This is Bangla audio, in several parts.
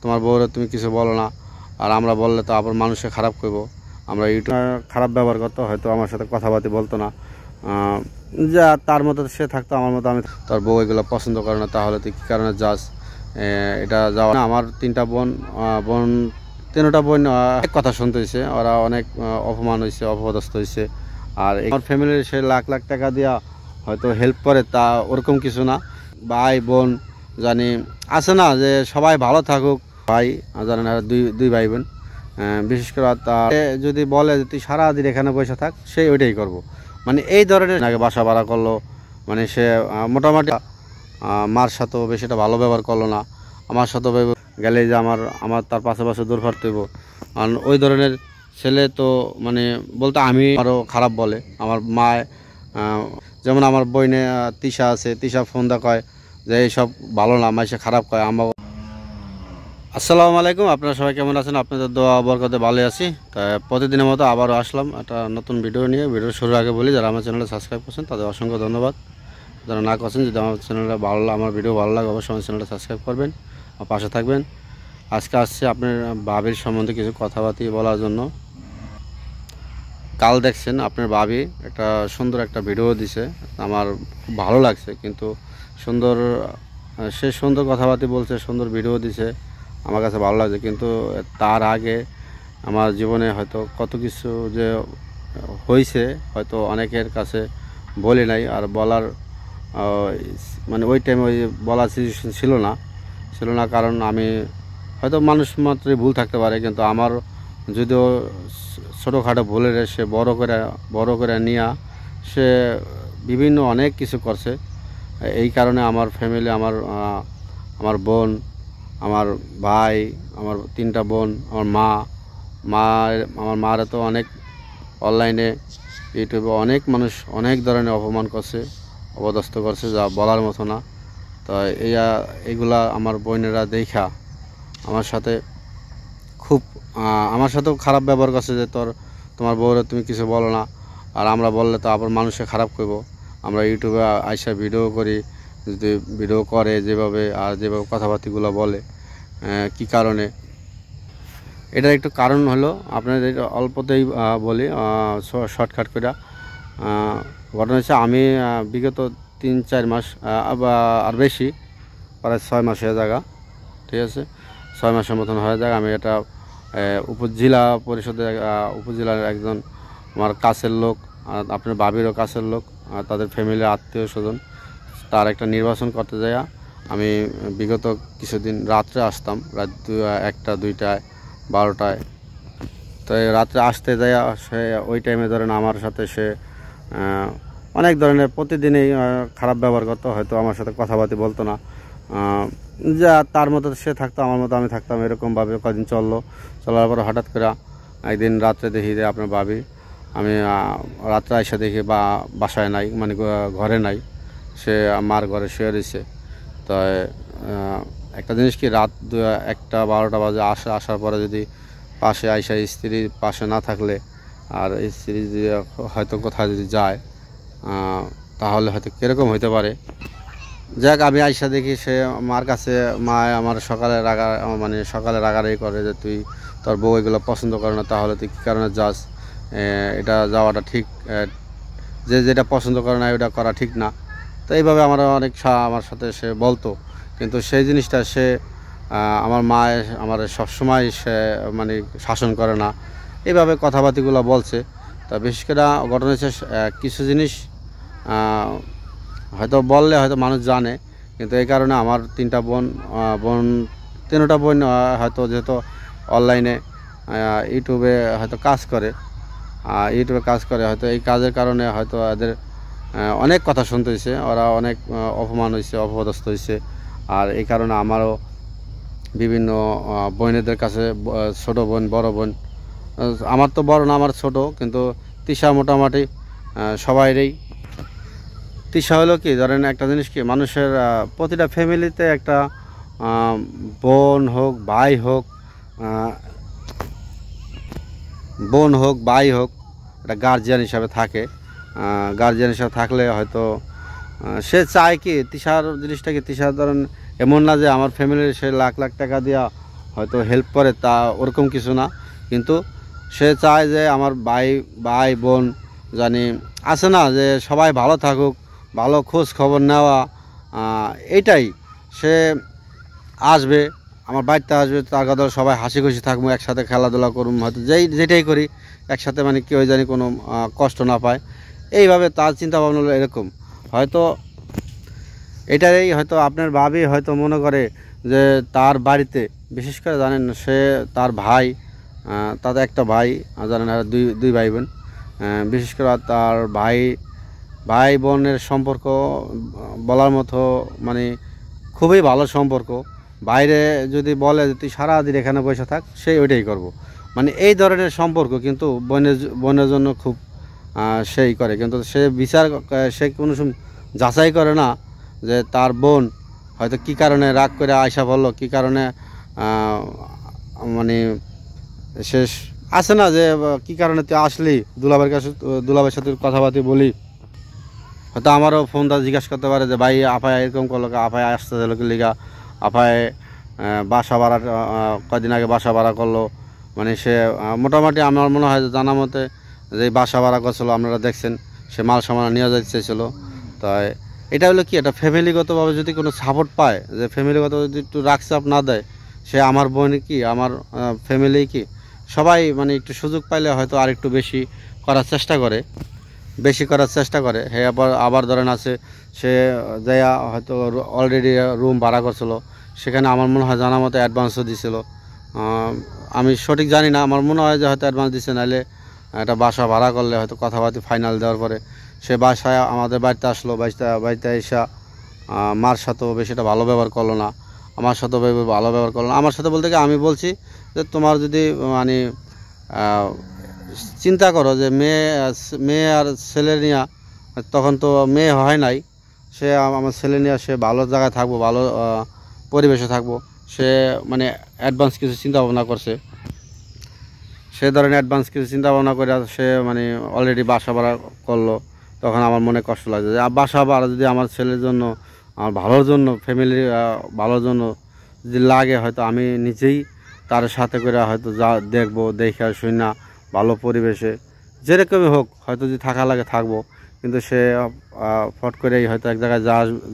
তোমার বউরে তুমি কিছু বলো না, আর আমরা বললে তো আবার মানুষে খারাপ করবো। আমরা ইউটিউব খারাপ ব্যবহার করতো, হয়তো আমার সাথে কথাবার্তা বলতো না। যা তার মতো সে থাকতো, আমার মতো আমি। তার বউ এগুলো পছন্দ করে না, তাহলে তুই কী কারণে যাস? এটা যাওয়া না। আমার তিনটা বোন, তিনটা বোন এক কথা শুনতে হয়েছে, ওরা অনেক অপমান হয়েছে, অপদস্থ হয়েছে। আর আমার ফ্যামিলির সে লাখ লাখ টাকা দিয়া হয়তো হেল্প করে, তা ওরকম কিছু না। ভাই বোন জানি আছে না, যে সবাই ভালো থাকুক। ভাই জানেন, দুই ভাই বোন, বিশেষ করে তা যদি বলে যে তুই সারাদিন এখানে বসে থাক, সে ওইটাই করবো। মানে এই ধরনের আগে বাসা ভাড়া করলো, মানে সে মোটামুটি মার সাথেও বেশিটা ভালো ব্যবহার করলো না। আমার সাথেও গেলে যে আমার তার পাশে দূর ফাটতে হইব। কারণ ওই ধরনের ছেলে তো মানে বলতে আমি আরও খারাপ বলে। আমার মা যেমন আমার বইনে তিশা আছে, তিশা ফোন দা কয় যে এইসব ভালো না, মাইসে খারাপ কয়। আমার আসসালামু আলাইকুম, আপনারা সবাই কেমন আছেন? আপনাদের দোয়া বরকতে ভালো আছি। তাই প্রতিদিনের মতো আবারও আসলাম একটা নতুন ভিডিও নিয়ে। ভিডিও শুরুর আগে বলি, যারা আমার চ্যানেলটা সাবস্ক্রাইব করছেন তাদের অসংখ্য ধন্যবাদ। যারা না করছেন, যদি আমার চ্যানেলটা আমার ভিডিও ভালো লাগে, অবশ্যই আমার চ্যানেলটা সাবস্ক্রাইব করবেন, আমার পাশে থাকবেন। আজকে আসছি আপনার ভাবির সম্বন্ধে কিছু কথাবার্তা বলার জন্য। কাল দেখছেন আপনার ভাবি একটা সুন্দর একটা ভিডিও দিছে, আমার খুব ভালো লাগছে। কিন্তু সুন্দর, সে সুন্দর কথাবার্তা বলছে, সুন্দর ভিডিও দিছে, আমার কাছে ভালো লাগছে। কিন্তু তার আগে আমার জীবনে হয়তো কত কিছু যে হয়েছে, হয়তো অনেকের কাছে বলি নাই। আর বলার মানে ওই টাইমে ওই বলার সিচুয়েশন ছিল না, কারণ আমি হয়তো মানুষ মাত্রই ভুল থাকতে পারে। কিন্তু আমার যদিও ছোটোখাটো ভুলের সে বড় করে নিয়ে সে বিভিন্ন অনেক কিছু করছে। এই কারণে আমার ফ্যামিলি, আমার বোন, আমার ভাই, আমার তিনটা বোন, আমার আমার মারা তো অনেক অনলাইনে ইউটিউবে অনেক মানুষ অনেক ধরনের অপমান করছে, অপদস্থ করছে, যা বলার মতো না। তো এইগুলা আমার বোনেরা দেখা আমার সাথেও খারাপ ব্যবহার করছে, যে তোমার বউরে তুমি কিছু বলো না, আর আমরা বললে তো আবার মানুষে খারাপ করবো। আমরা ইউটিউবে আইসা ভিডিও করি, যদি ভিডিও করে যেভাবে কথাবার্তাগুলো বলে, কি কারণে, এটার একটু কারণ হলো আপনাদের অল্পতেই বলি, শর্টকাট করে। ঘটনা হচ্ছে, আমি বিগত 3-4 মাস আর বেশি, প্রায় 6 মাস হয়ে যাগা, ঠিক আছে, 6 মাসের মতন হয়ে যাক। আমি এটা উপজেলা পরিষদের উপজেলার একজন আমার কাছের লোক, আপনার বাবিরও কাছের লোক, তাদের ফ্যামিলি আত্মীয় স্বজন, তার একটা নির্বাচন করতে যাই আমি বিগত কিছুদিন রাত্রে আসতাম, রাত 1টা 2টায় 12টায়। তো রাত্রে আসতে যাই, সে ওই টাইমে ধরেন আমার সাথে সে অনেক ধরনের প্রতিদিনই খারাপ ব্যবহার করতো, হয়তো আমার সাথে কথাবার্তা বলতো না। যা তার মতো সে থাকতো, আমার মতো আমি থাকতাম, এরকমভাবে কদিন চলার পর হঠাৎ করে একদিন রাত্রে দেখি যে আপনার ভাবি, আমি রাত্রে এসে দেখি বাসায় নাই, মানে ঘরে নাই, সে মার ঘরে শুয়ে রয়েছে। তো একটা জিনিস কি, রাত 1টা 12টা বাজে আসার পরে যদি পাশে আইসা স্ত্রী পাশে না থাকলে, আর স্ত্রী যদি হয়তো কোথাও যদি যায়, তাহলে হয়তো কীরকম হইতে পারে। যাক, আমি আইসা দেখি সে মার কাছে, মা আমার সকালে রাগারাগি করে যে তুই তোর বউ এগুলো পছন্দ করে না, তাহলে তুই কী কারণে যাস? এটা যাওয়াটা ঠিক, যেটা পছন্দ করে না ওটা করা ঠিক না। তো এইভাবে আমার সাথে সে বলতো। কিন্তু সেই জিনিসটা সে আমার মা আমার সবসময় সে মানে শাসন করে না, এইভাবে কথাবার্তাগুলো বলছে। তা বিশেষ করে ঘটনা হচ্ছে, কিছু জিনিস হয়তো বললে হয়তো মানুষ জানে, কিন্তু এই কারণে আমার তিনটা বোন হয়তো যেহেতু অনলাইনে ইউটিউবে হয়তো কাজ করে, হয়তো এই কাজের কারণে হয়তো এদের অনেক কথা শুনতে হয়েছে, ওরা অনেক অপমান হয়েছে, অপদস্থ হয়েছে। আর এই কারণে আমারও বিভিন্ন বোনেদের কাছে, ছোট বোন, বড় বোন, আমার তো বড় না, আমার ছোট, কিন্তু তিশা মোটামুটি সবাইরই। তিশা হলো কি, ধরেন একটা জিনিস কি, মানুষের প্রতিটা ফ্যামিলিতে একটা বোন হোক ভাই হোক একটা গার্জিয়ান হিসাবে থাকে। গার্জিয়ান হিসাবে থাকলে হয়তো সে চায় কি, তিশার জিনিসটা কি, তিশার ধরেন এমন না যে আমার ফ্যামিলির সে লাখ লাখ টাকা দিয়া হয়তো হেল্প করে তা ওরকম কিছু না, কিন্তু সে চায় যে আমার ভাই বোন জানি আছে না, যে সবাই ভালো থাকুক, ভালো খোঁজ খবর নেওয়া, এইটাই। সে আসবে, আমার বাড়িতে আসবে, তার কথা সবাই হাসি খুশি থাকবো, একসাথে খেলাধুলা করুম, হয়তো যেটাই করি একসাথে, মানে কেউ জানি কোনো কষ্ট না পায়। এইভাবে তার চিন্তা ভাবনা হলো এরকম। হয়তো এটাই হয়তো আপনার ভাবি হয়তো মনে করে যে তার বাড়িতে, বিশেষ করে জানেন সে তার ভাই, তাদের একটা ভাই, জানেন আর দুই ভাই বোন, বিশেষ করে তার ভাই বোনের সম্পর্ক বলার মতো, মানে খুবই ভালো সম্পর্ক। বাইরে যদি বলে যে তুই সারাদিন এখানে বসে থাক, সে ওইটাই করব, মানে এই ধরনের সম্পর্ক। কিন্তু বোনের জন্য খুব সেই করে, কিন্তু সে সে কোনো সময় যাচাই করে না যে তার বোন হয়তো কী কারণে রাগ করে আয়সা বললো, কী কারণে মানে শেষ আছে না, যে কী কারণে তুই আসলি, দুলাভাইয়ের সাথে কথাবার্তা বলি। হয়তো আমারও ফোনটা জিজ্ঞাসা করতে পারে যে ভাই আপায় এরকম করলো, আপায় আসতে দিল কি লিগা, আপায় বাসা ভাড়া কদিন আগে বাসা ভাড়া করলো, মানে সে মোটামুটি আমার মনে হয় জানা মতে যে বাসা ভাড়া করছিলো, আপনারা দেখছেন, সে মাল সামান নিয়ে যেতে চেয়েছিলো। তাই এটা হলো কি, এটা ফ্যামিলিগতভাবে যদি কোনো সাপোর্ট পায়, যে ফ্যামিলিগত যদি একটু রাগচাপ না দেয়, সে আমার বোন কি আমার ফ্যামিলি কি সবাই মানে একটু সুযোগ পাইলে হয়তো আর একটু বেশি করার চেষ্টা করে। হে আবার ধরেন আছে, সে যাইয়া হয়তো অলরেডি রুম ভাড়া করছিল, সেখানে আমার মনে হয় জানা মতো অ্যাডভান্সও দিছিল। আমি সঠিক জানি না, আমার মনে হয় যে হয়তো অ্যাডভান্স দিচ্ছে, নাহলে একটা বাসা ভাড়া করলে হয়তো কথাবার্তা ফাইনাল দেওয়ার পরে সে বাসায় আমাদের বাড়িতে আসলো। বাড়িতে এসে মার সাথেও বেশিটা ভালো ব্যবহার করলো না, আমার সাথেও ভালো ব্যবহার করলো না। আমার সাথে বলতে কি, আমি বলছি যে তোমার যদি মানে চিন্তা করো যে মেয়ে আর ছেলে নিয়ে, তখন তো মেয়ে হয় নাই, সে আমার ছেলে নিয়ে সে ভালো জায়গায় থাকবো, ভালো পরিবেশে থাকবো, সে মানে অ্যাডভান্স কিছু চিন্তা ভাবনা করছে। সে ধরেন অ্যাডভান্স কিছু চিন্তা ভাবনা করে সে মানে অলরেডি বাসা ভাড়া করলো, তখন আমার মনে কষ্ট লাগছে যে বাসা ভাড়া যদি আমার ছেলের জন্য, আমার ভালোর জন্য, ফ্যামিলির ভালোর জন্য যদি লাগে, হয়তো আমি নিজেই তার সাথে করে হয়তো দেখবো, দেখে শুই না, ভালো পরিবেশে যেরকমই হোক হয়তো যদি থাকা লাগে থাকবো। কিন্তু সে ফট করেই হয়তো এক জায়গায়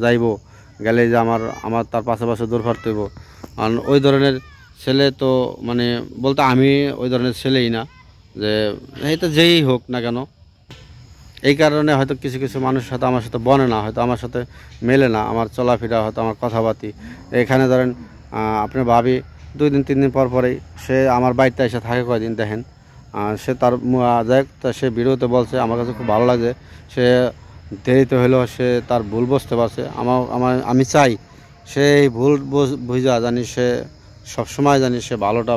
যাইবো, গেলেই যে আমার তার পাশে দৌড় হইব। কারণ ওই ধরনের ছেলে তো মানে বলতে আমি ওই ধরনের ছেলেই না, যে এটা যেই হোক না কেন। এই কারণে হয়তো কিছু মানুষের সাথে আমার সাথে বনে না, হয়তো আমার সাথে মেলে না, আমার চলাফেরা হয়তো আমার কথাবার্তি। এখানে ধরেন আপনার ভাবি 2 দিন 3 দিন পর পরেই সে আমার বাড়িতে এসে থাকে, কয়দিন দেখেন। সে তার যাই হোক, সে ভিডিওতে বলছে, আমার কাছে খুব ভালো লাগে। সে দেরিতে হলেও সে তার ভুল বুঝতে পারছে। আমি চাই সে এই ভুল বুঝা জানি, সে সবসময় জানি সে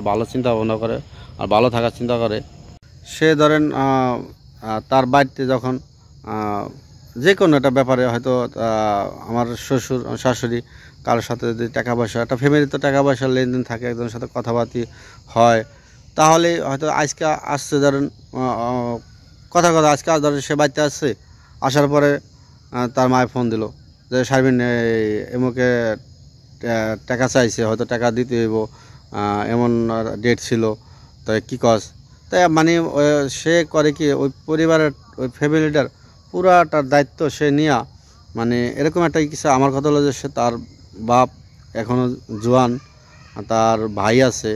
ভালো চিন্তা ভাবনা করে আর ভালো থাকার চিন্তা করে। সে ধরেন তার বাড়িতে যখন যে কোনো একটা ব্যাপারে হয়তো আমার শ্বশুর শাশুড়ি কারোর সাথে যদি টাকা পয়সা, একটা ফ্যামিলিতে টাকা পয়সার লেনদেন থাকে, একজনের সাথে কথাবার্তি হয়, তাহলে হয়তো আজকে আসছে ধরেন কথা আজকে ধরেন সে বাড়িতে আসছে, আসার পরে তার মায়ের ফোন দিল যে সার্বিন এমুকে টাকা চাইছে, হয়তো টাকা দিতে হইব, এমন ডেট ছিল, তাই কী কস। তাই মানে সে করে কি, ওই পরিবারের ওই ফ্যামিলিটার পুরাটার দায়িত্ব সে নিয়া, মানে এরকম একটা কিছু। আমার কথা হলো যে সে তার বাপ এখনও জোয়ান, তার ভাই আছে,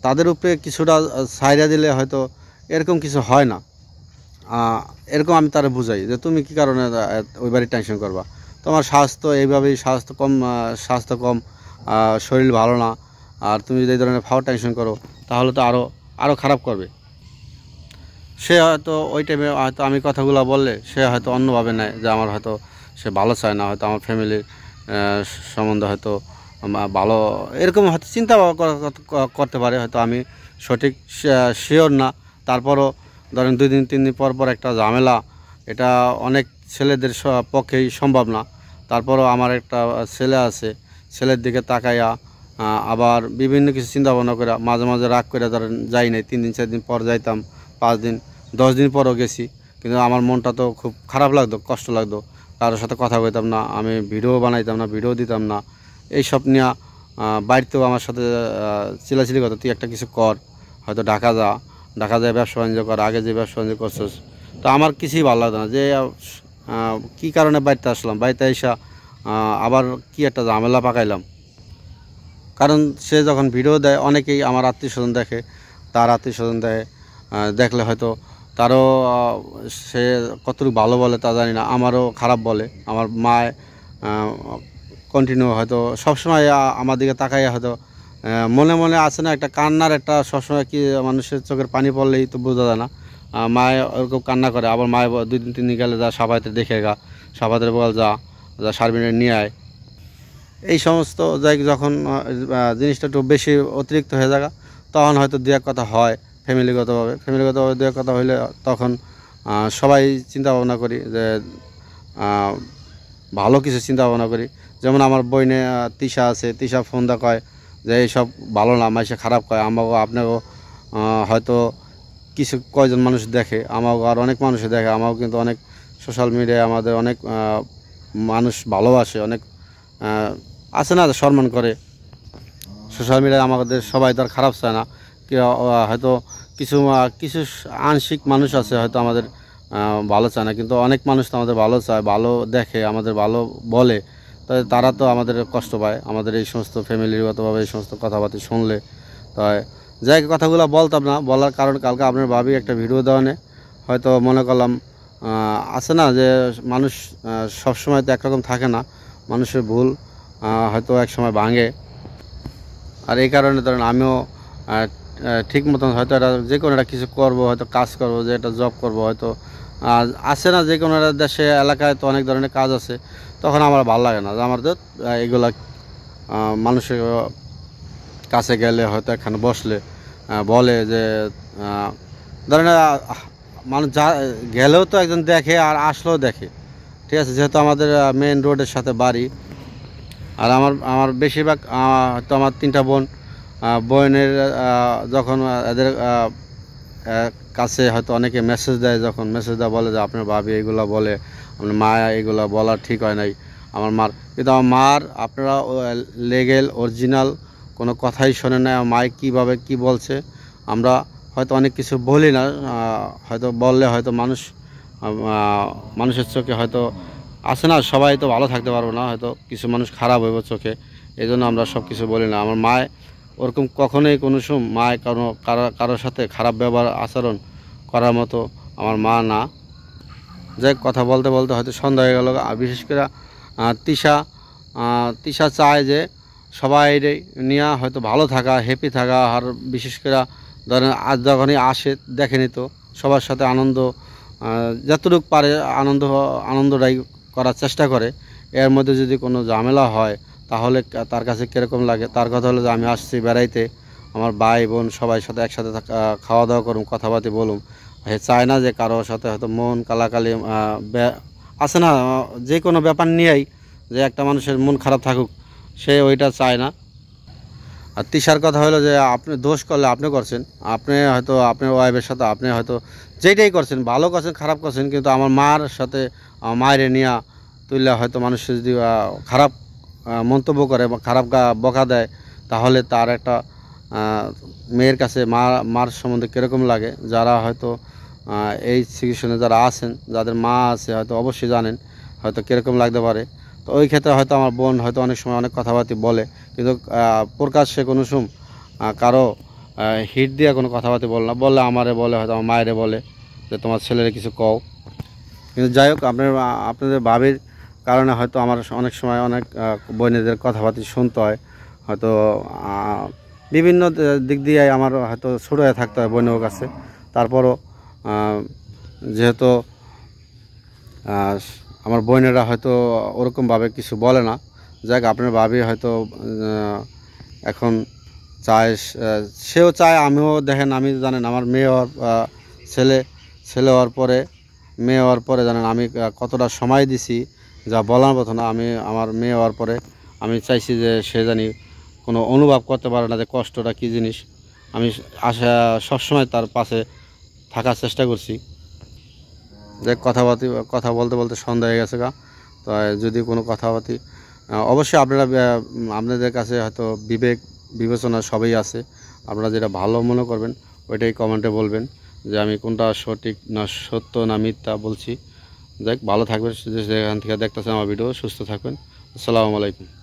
তাদের উপরে কিছুটা ছাইড়া দিলে হয়তো এরকম কিছু হয় না। এরকম আমি তারা বুঝাই যে তুমি কী কারণে ওই বাড়ির টেনশন করবা, তোমার এইভাবেই স্বাস্থ্য কম, শরীর ভালো না, আর তুমি যদি এই ধরনের টেনশন করো, তাহলে তো আরও খারাপ করবে। সে হয়তো ওই টাইমে হয়তো আমি কথাগুলো বললে সে হয়তো অন্যভাবে নেয়, যে আমার হয়তো সে ভালো চায় না, হয়তো আমার ফ্যামিলির সম্বন্ধে হয়তো ভালো, এরকম হয়তো চিন্তা করতে পারে। হয়তো আমি সঠিক শিওর না। তারপরও ধরেন 2 দিন 3 দিন পর একটা ঝামেলা, এটা অনেক ছেলেদের পক্ষেই সম্ভব না। তারপরও আমার একটা ছেলে আছে, ছেলের দিকে তাকাইয়া আবার বিভিন্ন কিছু চিন্তা ভাবনা করে মাঝে রাগ করে ধরেন যাই নাই, 3 দিন 4 দিন পর যাইতাম, 5 দিন 10 দিন পরও গেছি, কিন্তু আমার মনটা তো খুব খারাপ লাগতো, কষ্ট লাগতো। কারোর সাথে কথা কইতাম না, আমি ভিডিও বানাইতাম না, ভিডিও দিতাম না, এইসব নিয়ে বাড়িতেও আমার সাথে চিলাচিলি করতো, তুই একটা কিছু কর, হয়তো ঢাকা যায় ব্যবসা বাণিজ্য কর, আগে যে ব্যবসা বাণিজ্য করছিস। তো আমার কিছুই ভালো লাগতো না যে কী কারণে বাড়িতে আসলাম, বাড়িতে এসে আবার কি একটা ঝামেলা পাকাইলাম। কারণ সে যখন ভিডিও দেয়, অনেকেই আমার আত্মীয় স্বজন দেখে, তার আত্মীয় স্বজন দেখলে হয়তো তারও সে কতটুকু ভালো বলে তা জানি না, আমারও খারাপ বলে। আমার মায় কন্টিনিউ হয়তো সবসময় আমার দিকে তাকাইয়া হয়তো মনে মনে আছে না একটা কান্নার একটা, সবসময় কি মানুষের চোখের পানি পড়লেই তো বোঝা যায় না। মায় ওরকম কান্না করে, আবার মায় 2 দিন 3 দিন গেলে যা সাবাইতে দেখে সাবাইতে বল যা সারবিনে নিয়ে আয়। এই সমস্ত যখন জিনিসটা একটু বেশি অতিরিক্ত হয়ে যায়, তখন হয়তো দু এক কথা হয় ফ্যামিলিগতভাবে দু এক কথা হইলে তখন সবাই চিন্তা ভাবনা করি যে ভালো কিছু চিন্তা ভাবনা করি। যেমন আমার বইনে তিশা আছে, তিশা ফোন দা কয় যে এইসব ভালো না, মাইসে খারাপ কয়। আমাকেও আপনাকেও হয়তো কিছু কয়জন মানুষ দেখে, আমাকেও আর অনেক মানুষ দেখে, আমাকেও কিন্তু অনেক সোশ্যাল মিডিয়ায় আমাদের অনেক মানুষ ভালোবাসে, অনেক আছে না সম্মান করে। সোশ্যাল মিডিয়ায় আমাদের সবাই তো আর খারাপ চায় না, হয়তো কিছু আংশিক মানুষ আছে হয়তো আমাদের ভালো চায় না, কিন্তু অনেক মানুষ তো আমাদের ভালো চায়, ভালো দেখে, আমাদের ভালো বলে। তাই তারা তো আমাদের কষ্ট পায় আমাদের এই সমস্ত ফ্যামিলিগতভাবে এই সমস্ত কথাবার্তা শুনলে। তাই যাই কথাগুলো বলতাম না, বলার কারণ কালকে আপনার ভাবি একটা ভিডিও দেওয়ানে হয়তো মনে করলাম আছে না যে মানুষ সবসময় তো একরকম থাকে না, মানুষের ভুল হয়তো এক সময় ভাঙে। আর এই কারণে ধরেন আমিও ঠিক মতন হয়তো এটা যে কোনো একটা কিছু করবো, হয়তো কাজ করবো, যে একটা জব করবো, হয়তো আছে না যে কোনো একটা দেশে এলাকায় তো অনেক ধরনের কাজ আছে, তখন আমার ভালো লাগে না যে আমাদের এগুলা মানুষের কাছে গেলে হয়তো এখানে বসলে বলে যে ধরেন মানুষ গেলেও তো একজন দেখে আর আসলেও দেখে, ঠিক আছে। যেহেতু আমাদের মেন রোডের সাথে বাড়ি, আর আমার বেশিরভাগ হয়তো আমার 3টা বোনের যখন এদের কাছে হয়তো অনেকে মেসেজ দেয়, যখন মেসেজ দেয় বলে যে আপনার ভাবি এগুলো বলে, আপনার মা এগুলো বলা ঠিক হয় নাই আমার মার। কিন্তু আমার মার আপনারা লিগ্যাল অরিজিনাল কোনো কথাই শোনে না, আমার মায় কীভাবে কী বলছে আমরা হয়তো অনেক কিছু বলি না, হয়তো বললে হয়তো মানুষের চোখে হয়তো আছে না, সবাই তো ভালো থাকতে পারবো না, হয়তো কিছু মানুষ খারাপ হইব চোখে, এই জন্য আমরা সব কিছু বলি না। আমার মায় ওরকম কখনোই কোনো সময় মায় কারোর সাথে খারাপ ব্যবহার আচরণ করার মতো আমার মা না। যাই কথা বলতে বলতে হয়তো সন্ধ্যা হয়ে গেল। আর বিশেষ করে তিশা চায় যে সবাই নিয়ে হয়তো ভালো থাকা, হ্যাপি থাকা। আর বিশেষ করে ধরেন আজ যখনই আসে দেখেনি তো সবার সাথে আনন্দ যতটুকু পারে আনন্দটাই করার চেষ্টা করে। এর মধ্যে যদি কোনো ঝামেলা হয় তাহলে তার কাছে কীরকম লাগে। তার কথা হলো যে আমি আসছি বেড়াইতে, আমার ভাই বোন সবাই সাথে একসাথে খাওয়া দাওয়া করুম, কথাবার্তা বলুম। হে চায় না যে কারোর সাথে হয়তো মন কালাকালি আছে না, যে কোনো ব্যাপার নিয়েই যে একটা মানুষের মন খারাপ থাকুক, সে ওইটা চায় না। আর তিশার কথা হলো যে আপনি দোষ করলে আপনি করছেন, আপনি হয়তো আপনার ওয়াইফের সাথে আপনি হয়তো যেটাই করছেন, ভালো করছেন খারাপ করছেন, কিন্তু আমার মার সাথে আমার মায়ের নিয়ে তুললে হয়তো মানুষ যদি খারাপ মন্তব্য করে বা খারাপ বকা দেয়, তাহলে তার একটা মেয়ের কাছে মার সম্বন্ধে কীরকম লাগে। যারা হয়তো এই সিচুয়েশনে যারা আছেন, যাদের মা আছে হয়তো অবশ্যই জানেন হয়তো কীরকম লাগতে পারে। তো ওই ক্ষেত্রে হয়তো আমার বোন হয়তো অনেক সময় অনেক কথাবার্তা বলে, কিন্তু প্রকাশ্যে কোনো সময় কারো হিট দিয়ে কোনো কথাবার্তা বললে আমারে বলে, হয়তো আমার মায়েরে বলে যে তোমার ছেলেরে কিছু কও। কিন্তু যাই হোক আপনাদের ভাবির কারণে হয়তো আমার অনেক সময় অনেক বোনেদের কথাবার্তা শুনতে হয়, হয়তো বিভিন্ন দিক দিয়ে আমার হয়তো ছোটো হয়ে থাকতে হয় বোনের কাছে। তারপরও যেহেতু আমার বোনেরা হয়তো ওরকমভাবে কিছু বলে না। যাক আপনার ভাবি হয়তো এখন চায়, সেও চায়, আমিও দেখেন, আমি জানেন আমার মেয়ে হওয়ার ছেলে হওয়ার পরে মেয়ে হওয়ার পরে জানেন আমি কতটা সময় দিছি যা বলার মতো না। আমি আমার মেয়ে হওয়ার পরে আমি চাইছি যে সে জানি কোনো অনুভব করতে পারে না যে কষ্টটা কী জিনিস। আমি সবসময় তার পাশে থাকার চেষ্টা করছি। যে কথা বলতে বলতে সন্ধ্যা হয়ে গেছে তো যদি কোনো কথাবার্তা অবশ্যই আপনাদের কাছে হয়তো বিবেক বিবেচনা সবই আছে, আপনারা যেটা ভালো মনে করবেন ওইটাই কমেন্টে বলবেন যে আমি কোনটা সঠিক না সত্য না মিথ্যা বলছি। ভালো থাকবেন, যেখান থেকে দেখতেছেন আমার ভিডিও, সুস্থ থাকবেন। আসসালামু আলাইকুম।